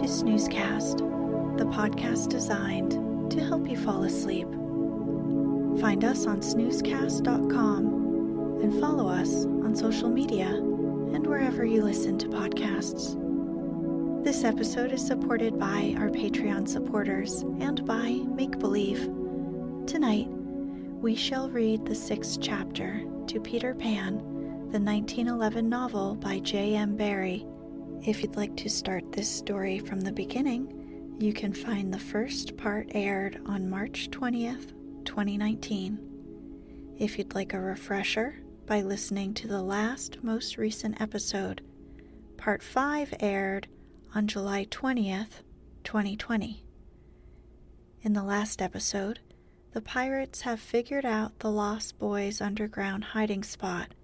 to Snoozecast, the podcast designed to help you fall asleep. Find us on snoozecast.com and follow us on social media and wherever you listen to podcasts. This episode is supported by our Patreon supporters and by Make Believe. Tonight, we shall read the 6th chapter to Peter Pan, the 1911 novel by J.M. Barrie. If you'd like to start this story from the beginning, you can find the first part aired on March 20th, 2019. If you'd like a refresher, by listening to the most recent episode, Part 5 aired on July 20th, 2020. In the last episode, the pirates have figured out the Lost Boys' underground hiding spot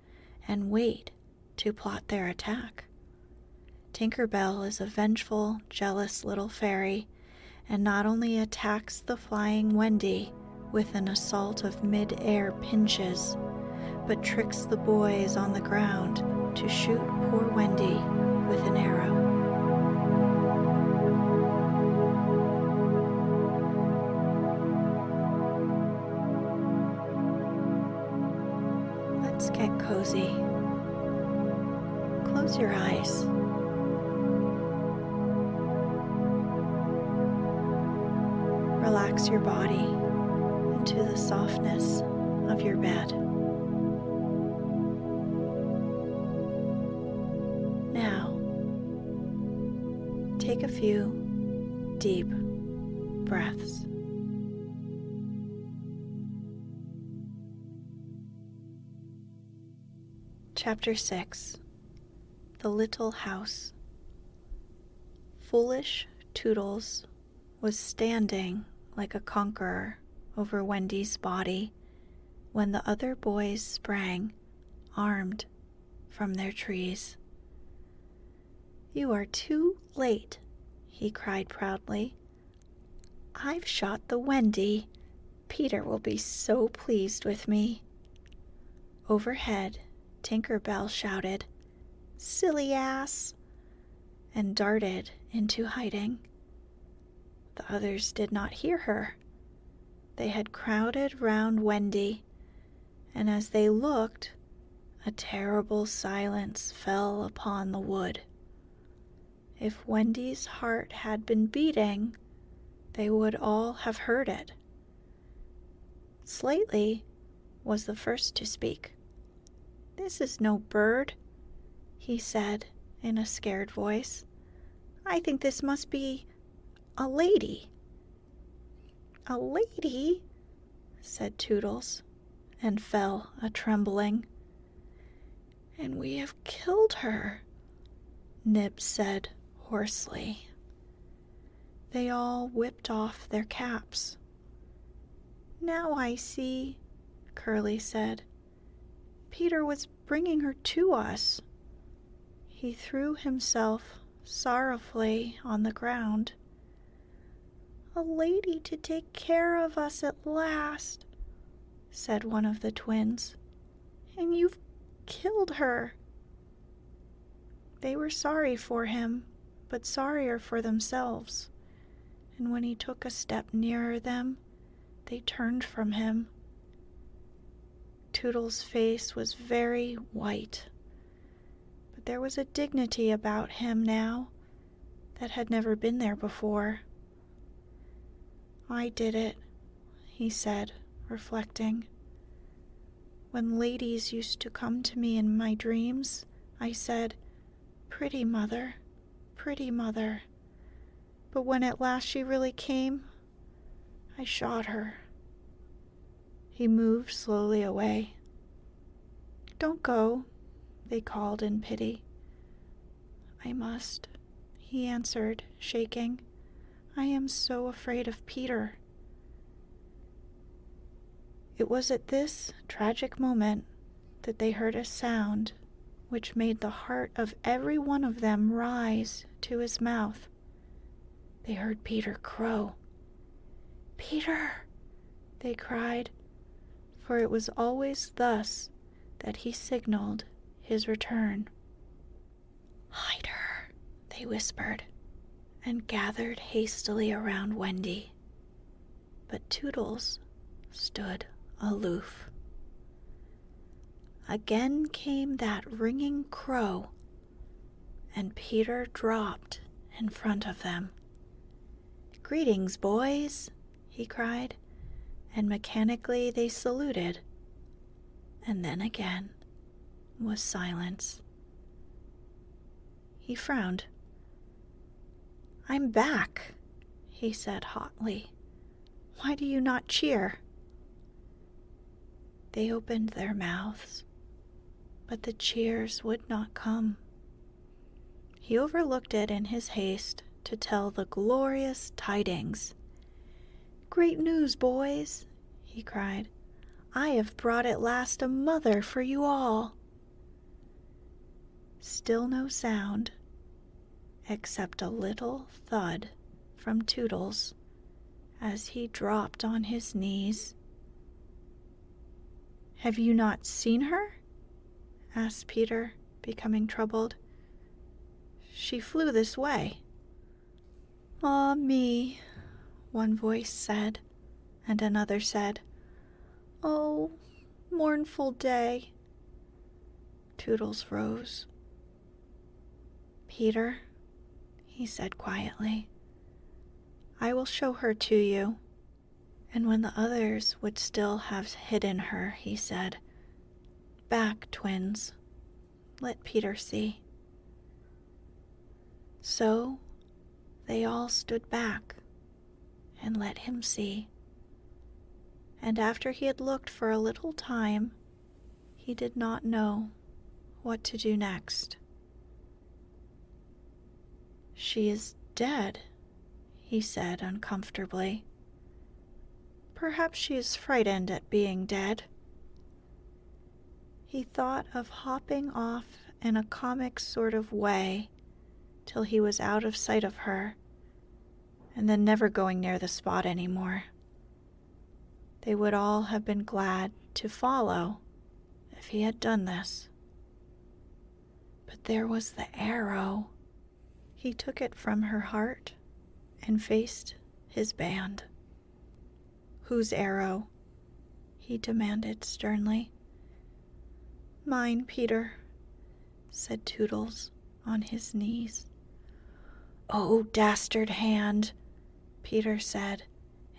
and wait to plot their attack. Tinker Bell is a vengeful, jealous little fairy and not only attacks the flying Wendy with an assault of mid-air pinches, but tricks the boys on the ground to shoot poor Wendy with an arrow. Let's get cozy. Close your eyes. Relax your body into the softness of your bed. Now, take a few deep breaths. Chapter 6. The Little House. Foolish Toodles was standing like a conqueror over Wendy's body when the other boys sprang, armed, from their trees. "You are too late," he cried proudly. "I've shot the Wendy. Peter will be so pleased with me." Overhead, Tinker Bell shouted, "Silly ass!" and darted into hiding. The others did not hear her. They had crowded round Wendy, and as they looked, a terrible silence fell upon the wood. If Wendy's heart had been beating, they would all have heard it. Slightly was the first to speak. "This is no bird," he said in a scared voice. "I think this must be a lady." "A lady?" said Toodles, and fell a-trembling. "And we have killed her," Nib said hoarsely. They all whipped off their caps. "Now I see," Curly said. "Peter was bringing her to us." He threw himself sorrowfully on the ground. "A lady to take care of us at last," said one of the twins. "And you've killed her." They were sorry for him, but sorrier for themselves, and when he took a step nearer them, they turned from him. Toodles' face was very white, but there was a dignity about him now that had never been there before. "I did it," he said, reflecting. "When ladies used to come to me in my dreams, I said, 'Pretty mother, pretty mother.' But when at last she really came, I shot her." He moved slowly away. "Don't go," they called in pity. "I must," he answered, shaking. "I am so afraid of Peter." It was at this tragic moment that they heard a sound which made the heart of every one of them rise to his mouth. They heard Peter crow. "Peter!" they cried, for it was always thus that he signaled his return. "Hide her," they whispered, and gathered hastily around Wendy, but Toodles stood aloof. Again came that ringing crow, and Peter dropped in front of them. "Greetings, boys," he cried, and mechanically they saluted, and then again was silence. He frowned. "I'm back," he said hotly. "Why do you not cheer?" They opened their mouths, but the cheers would not come. He overlooked it in his haste to tell the glorious tidings. "Great news, boys," he cried. "I have brought at last a mother for you all." Still no sound, except a little thud from Toodles as he dropped on his knees. "Have you not seen her?" asked Peter, becoming troubled. "She flew this way." "Ah me," one voice said, and another said, "Oh, mournful day." Toodles rose. "Peter," he said quietly, "I will show her to you." And when the others would still have hidden her, he said, "Back, twins. Let Peter see." So they all stood back and let him see. And after he had looked for a little time, he did not know what to do next. "She is dead," he said uncomfortably. "Perhaps she is frightened at being dead." He thought of hopping off in a comic sort of way till he was out of sight of her, and then never going near the spot any more. They would all have been glad to follow if he had done this. But there was the arrow. He took it from her heart and faced his band. "Whose arrow?" he demanded sternly. "Mine, Peter," said Toodles on his knees. "Oh, dastard hand," Peter said,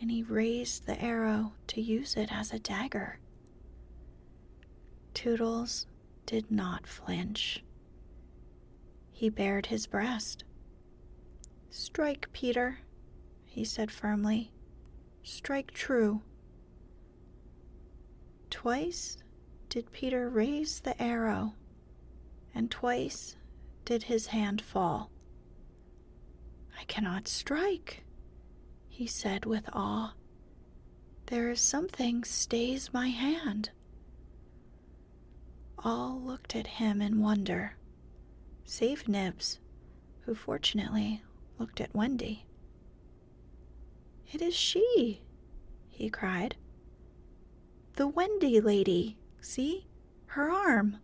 and he raised the arrow to use it as a dagger. Toodles did not flinch. He bared his breast. "Strike, Peter," he said firmly. "Strike true." Twice did Peter raise the arrow, and twice did his hand fall. "I cannot strike," he said with awe. "There is something stays my hand." All looked at him in wonder, save Nibs, who fortunately looked at Wendy. "It is she," he cried. "The Wendy lady. See, her arm."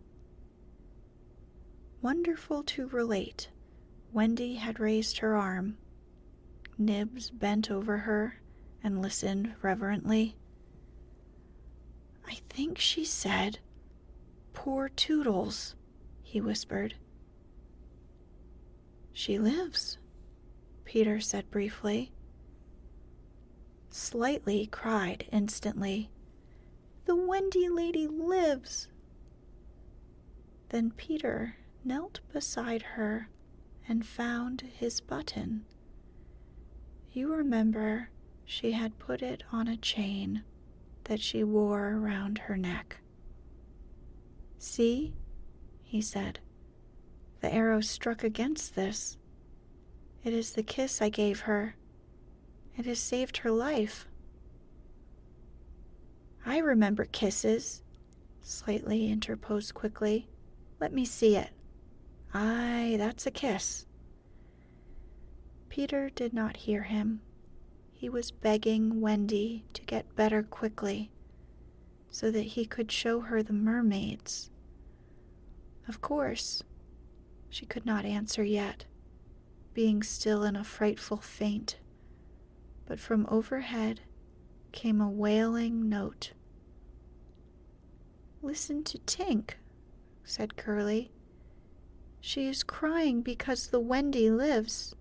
Wonderful to relate, Wendy had raised her arm. Nibs bent over her and listened reverently. "I think she said, 'Poor Toodles,'" he whispered. "She lives," Peter said briefly. Slightly cried instantly, "The Wendy lady lives!" Then Peter knelt beside her and found his button. You remember she had put it on a chain that she wore around her neck. "See," he said, "the arrow struck against this. It is the kiss I gave her. It has saved her life." "I remember kisses," Slightly interposed quickly. "Let me see it. Aye, that's a kiss." Peter did not hear him. He was begging Wendy to get better quickly, so that he could show her the mermaids. Of course, she could not answer yet, being still in a frightful faint, but from overhead came a wailing note. "Listen to Tink," said Curly. "She is crying because the Wendy lives."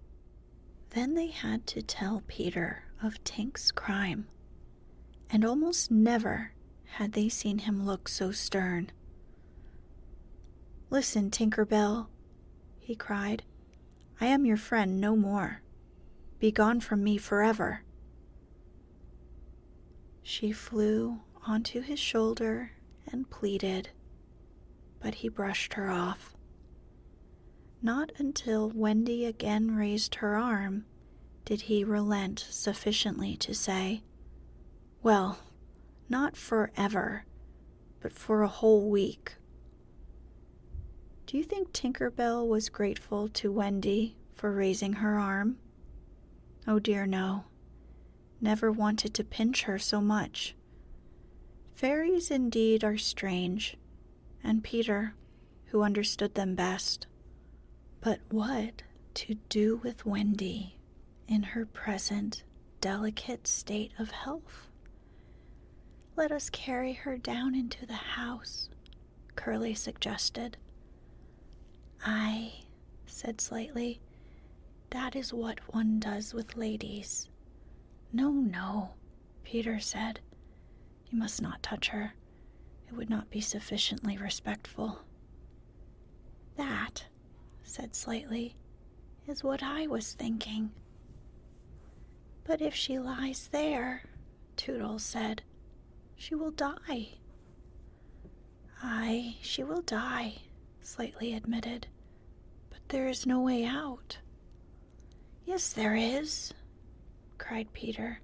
Then they had to tell Peter of Tink's crime, and almost never had they seen him look so stern. "Listen, Tinker Bell," he cried. "I am your friend no more. Be gone from me forever." She flew onto his shoulder and pleaded, but he brushed her off. Not until Wendy again raised her arm did he relent sufficiently to say, "Well, not forever, but for a whole week." Do you think Tinker Bell was grateful to Wendy for raising her arm? Oh dear, no. Never wanted to pinch her so much. Fairies indeed are strange, and Peter, who understood them best. But what to do with Wendy in her present delicate state of health? "Let us carry her down into the house," Curly suggested. "Aye," said Slightly, "that is what one does with ladies." "No, no," Peter said. "You must not touch her. It would not be sufficiently respectful." "That," said Slightly, "is what I was thinking." "But if she lies there," Toodles said, "she will die." "Aye, she will die," Slightly admitted, "but there is no way out." "Yes, there is," cried Peter.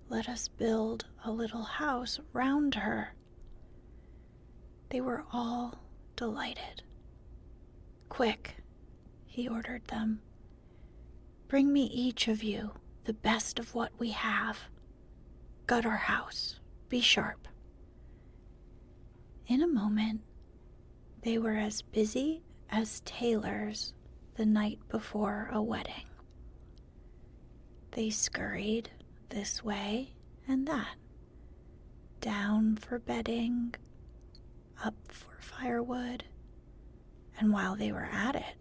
"Let us build a little house round her." They were all delighted. "Quick," he ordered them. "Bring me each of you the best of what we have. Gut our house. Be sharp." In a moment, they were as busy as tailors the night before a wedding. They scurried this way and that, down for bedding, up for firewood, and while they were at it,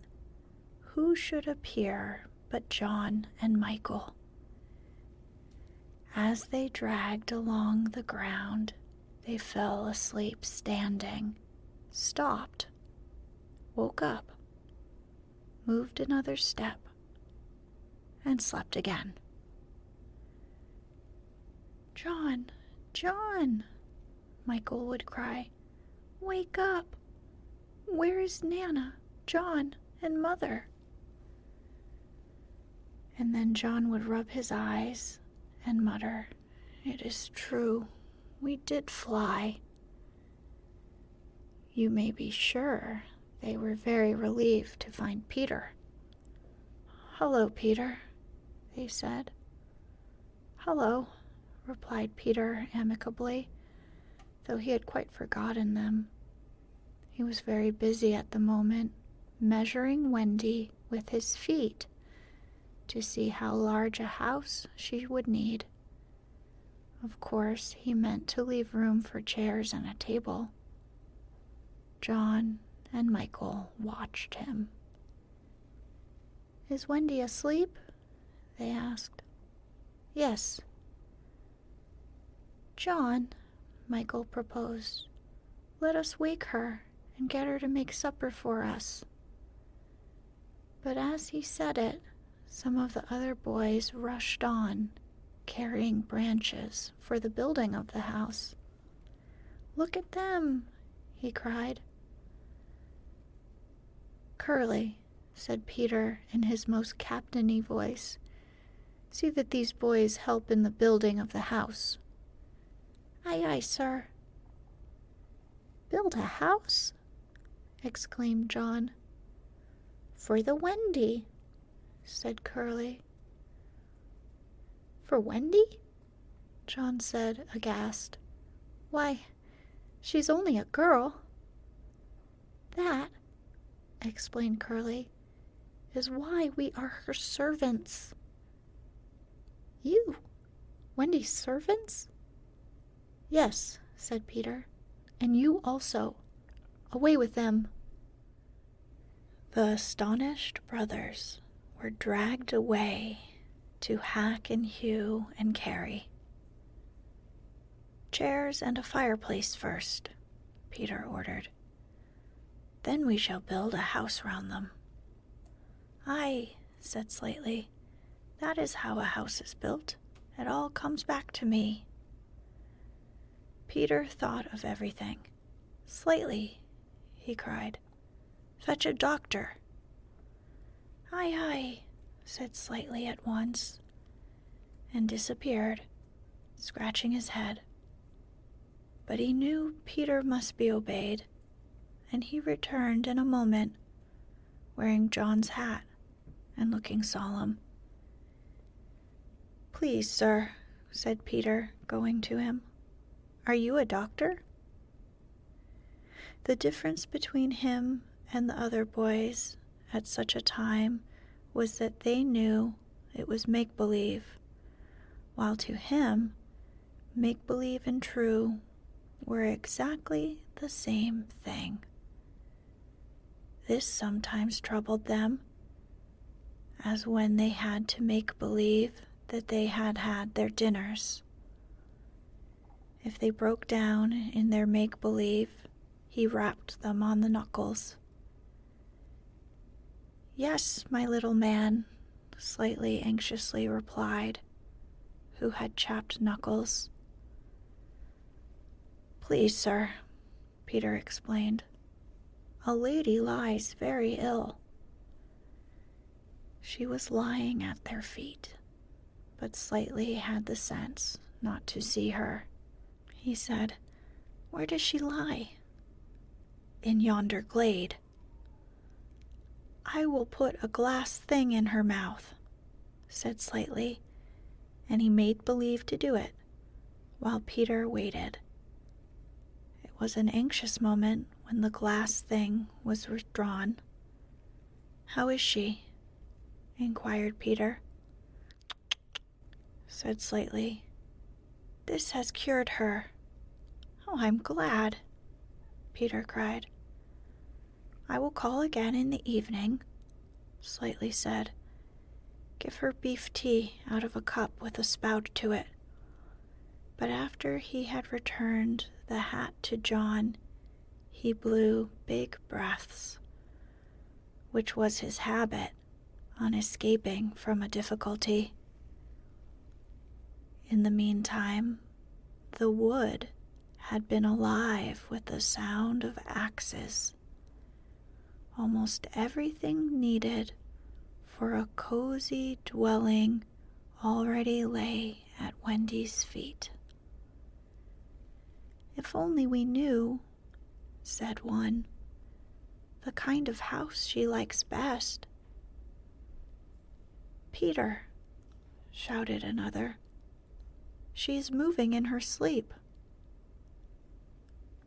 who should appear but John and Michael? As they dragged along the ground, they fell asleep standing, stopped, woke up, moved another step, and slept again. "John, John," Michael would cry, "wake up! Where is Nana, John, and Mother?" And then John would rub his eyes and mutter, "It is true, we did fly." You may be sure they were very relieved to find Peter. "Hello, Peter," they said. "Hello," replied Peter amicably, though he had quite forgotten them. He was very busy at the moment, measuring Wendy with his feet to see how large a house she would need. Of course, he meant to leave room for chairs and a table. John and Michael watched him. "Is Wendy asleep?" they asked. "Yes." "John," Michael proposed, "let us wake her and get her to make supper for us." But as he said it, some of the other boys rushed on, carrying branches for the building of the house. "Look at them," he cried. "Curly," said Peter in his most captain-y voice, "see that these boys help in the building of the house." "Aye, aye, sir." "Build a house?" exclaimed John. "For the Wendy," said Curly. "For Wendy?" John said, aghast. "Why, she's only a girl." "That," explained Curly, is why we are her servants." "You? Wendy's servants?" "Yes," said Peter, "and you also. Away with them." The astonished brothers were dragged away to hack and hew and carry. "Chairs and a fireplace first," Peter ordered. "Then we shall build a house round them." "Aye," said Slightly, "that is how a house is built. It all comes back to me." Peter thought of everything. "Slightly," he cried, "fetch a doctor." "Aye, aye," said Slightly at once, and disappeared, scratching his head. But he knew Peter must be obeyed, and he returned in a moment, wearing John's hat and looking solemn. "Please, sir," said Peter, going to him, "are you a doctor?" The difference between him and the other boys at such a time was that they knew it was make-believe, while to him, make-believe and true were exactly the same thing. This sometimes troubled them, as when they had to make believe that they had had their dinners. If they broke down in their make-believe, he rapped them on the knuckles. "Yes, my little man," Slightly anxiously replied, who had chapped knuckles. "Please, sir," Peter explained, "a lady lies very ill." She was lying at their feet, but Slightly had the sense not to see her. He said, "Where does she lie?" "In yonder glade." "I will put a glass thing in her mouth," said Slightly, and he made believe to do it, while Peter waited. It was an anxious moment when the glass thing was withdrawn. "How is she?" inquired Peter. Said Slightly, "This has cured her." "Oh, I'm glad," Peter cried. "I will call again in the evening," Slightly said. "Give her beef tea out of a cup with a spout to it." But after he had returned the hat to John, he blew big breaths, which was his habit on escaping from a difficulty. In the meantime, the wood had been alive with the sound of axes. Almost everything needed for a cozy dwelling already lay at Wendy's feet. "If only we knew," said one, "the kind of house she likes best." "Peter," shouted another, "she is moving in her sleep."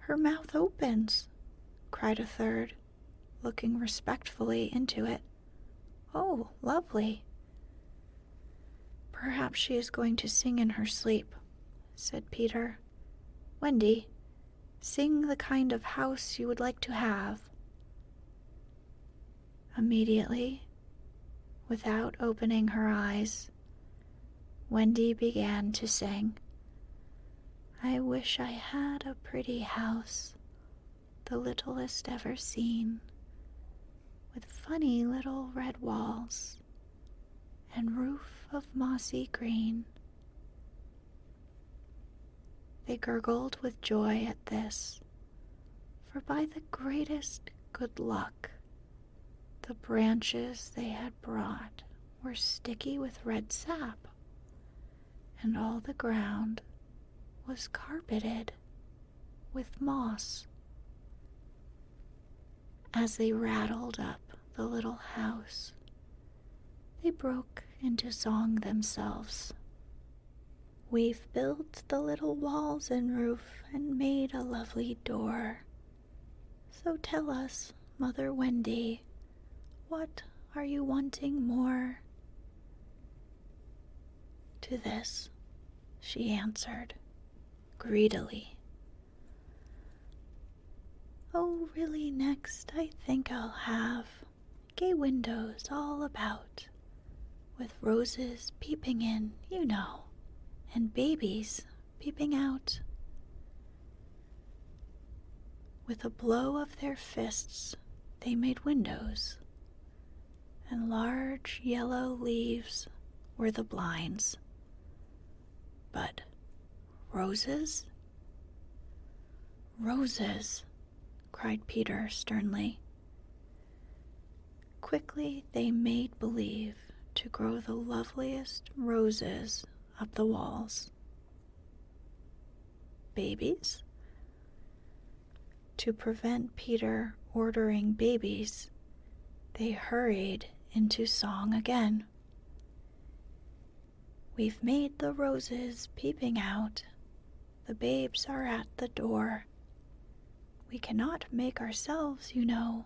"Her mouth opens," cried a third, looking respectfully into it. "Oh, lovely." "Perhaps she is going to sing in her sleep," said Peter. "Wendy, sing the kind of house you would like to have." Immediately, without opening her eyes, Wendy began to sing. "I wish I had a pretty house, the littlest ever seen, with funny little red walls and roof of mossy green." They gurgled with joy at this, for by the greatest good luck, the branches they had brought were sticky with red sap, and all the ground was carpeted with moss. As they rattled up the little house, they broke into song themselves. "We've built the little walls and roof and made a lovely door. So tell us, Mother Wendy, what Are you wanting more? To this, she answered, greedily. Oh, really, next I think I'll have gay windows all about, with roses peeping in, you know, and babies peeping out. With a blow of their fists, they made windows, and large yellow leaves were the blinds. But roses? Roses, cried Peter sternly. Quickly they made believe to grow the loveliest roses up the walls. Babies? To prevent Peter ordering babies, they hurried into song again. We've made the roses peeping out, the babes are at the door. We cannot make ourselves, you know,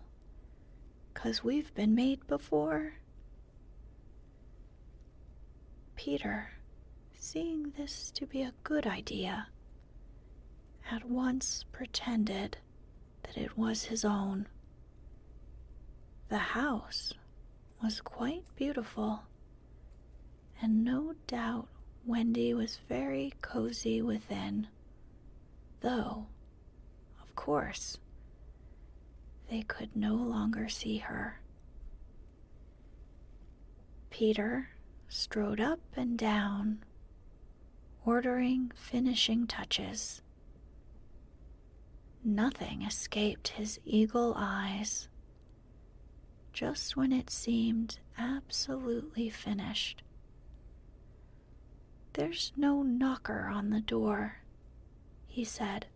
'cause we've been made before. Peter, seeing this to be a good idea, at once pretended that it was his own. The house was quite beautiful, and no doubt Wendy was very cozy within, though, of course, they could no longer see her. Peter strode up and down, ordering finishing touches. Nothing escaped his eagle eyes. Just when it seemed absolutely finished. There's no knocker on the door, he said.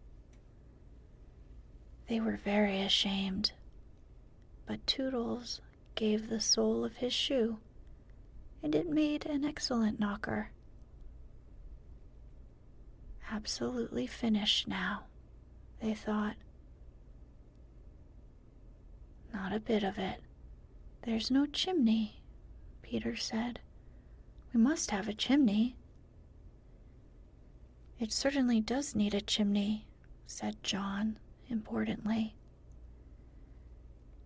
They were very ashamed, but Toodles gave the sole of his shoe, and it made an excellent knocker. Absolutely finished now, they thought. Not a bit of it. There's no chimney, Peter said. We must have a chimney. It certainly does need a chimney, said John importantly.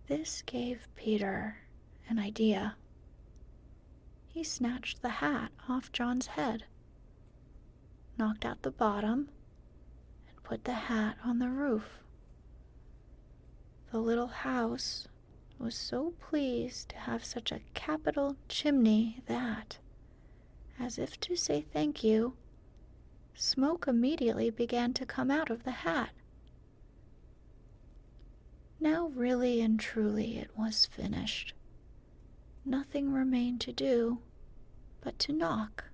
This gave Peter an idea. He snatched the hat off John's head, knocked out the bottom, and put the hat on the roof. The little house was so pleased to have such a capital chimney that, as if to say thank you, smoke immediately began to come out of the hat. Now really and truly it was finished. Nothing remained to do but to knock.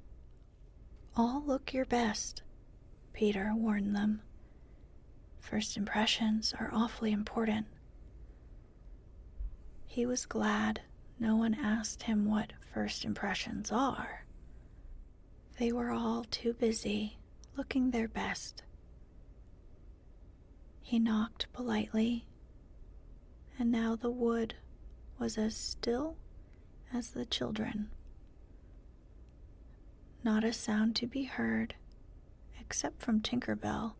All look your best, Peter warned them. First impressions are awfully important. He was glad no one asked him what first impressions are. They were all too busy looking their best. He knocked politely, and now the wood was as still as the children. Not a sound to be heard, except from Tinker Bell,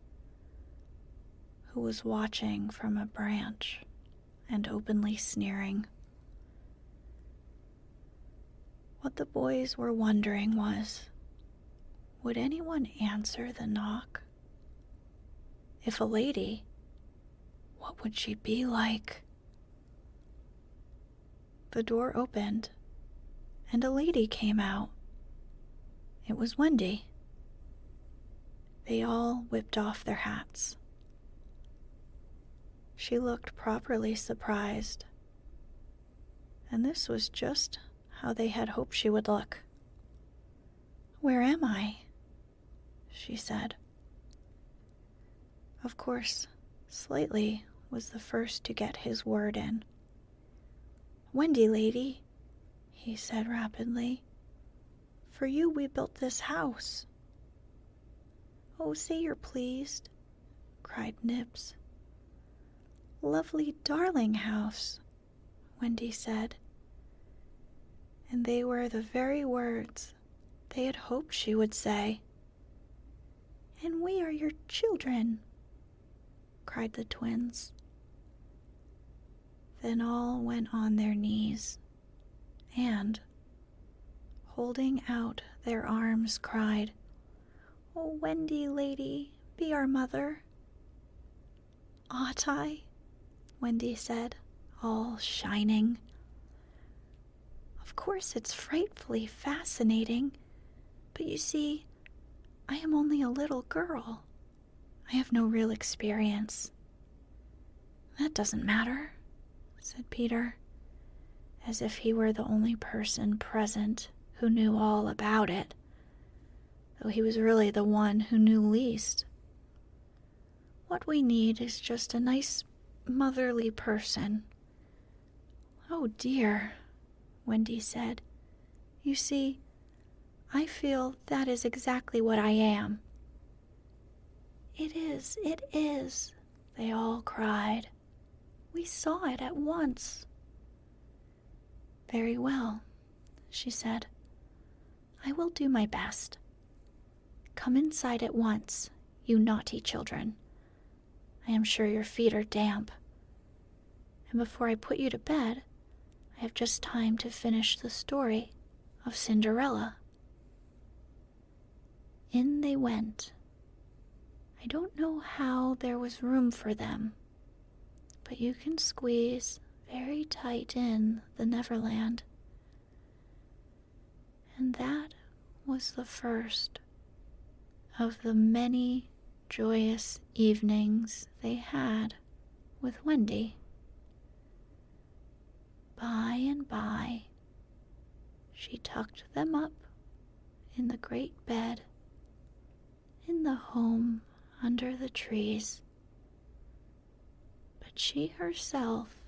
who was watching from a branch and openly sneering. What the boys were wondering was, would anyone answer the knock? If a lady, what would she be like? The door opened, and a lady came out. It was Wendy. They all whipped off their hats. She looked properly surprised, and this was just how they had hoped she would look. "Where am I?" she said. Of course, Slightly was the first to get his word in. "Wendy, lady," he said rapidly, "for you we built this house." "Oh, say you're pleased," cried Nibs. "Lovely, darling house," Wendy said. and they were the very words they had hoped she would say. "And we are your children," cried the twins. Then all went on their knees and, holding out their arms, cried, "Oh, Wendy, lady, be our mother." "Ought I?" Wendy said, all shining. "Of course it's frightfully fascinating, but you see, I am only a little girl. I have no real experience." "That doesn't matter," said Peter, as if he were the only person present who knew all about it, though he was really the one who knew least. "What we need is just a nice, motherly person." "Oh dear," Wendy said. "You see, I feel that is exactly what I am." It is," they all cried. "We saw it at once." "Very well," she said. "I will do my best. Come inside at once, you naughty children. I am sure your feet are damp. And before I put you to bed, I have just time to finish the story of Cinderella." In they went. I don't know how there was room for them, but you can squeeze very tight in the Neverland. And that was the first of the many joyous evenings they had with Wendy. By and by, she tucked them up in the great bed in the home under the trees. But she herself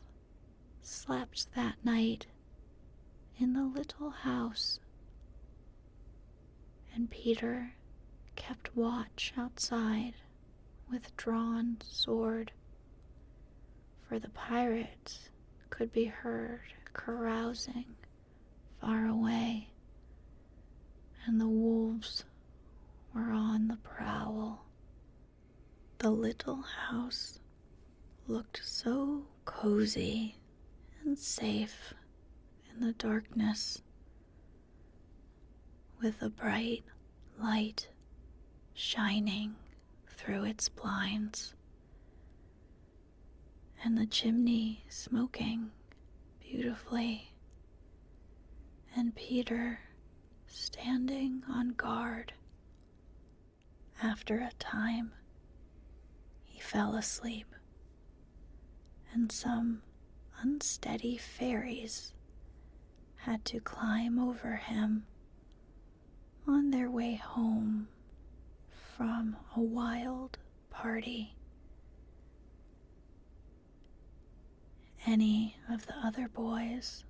slept that night in the little house, and Peter kept watch outside with drawn sword, for the pirates could be heard carousing far away, and the wolves were on the prowl. The little house looked so cozy and safe in the darkness, with a bright light shining through its blinds, and the chimney smoking beautifully, and Peter standing on guard. After a time, he fell asleep, and some unsteady fairies had to climb over him on their way home from a wild party. Any of the other boys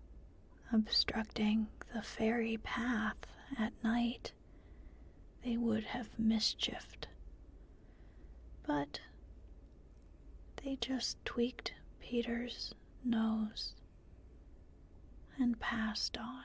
obstructing the fairy path at night, they would have mischieved, but they just tweaked Peter's nose and passed on.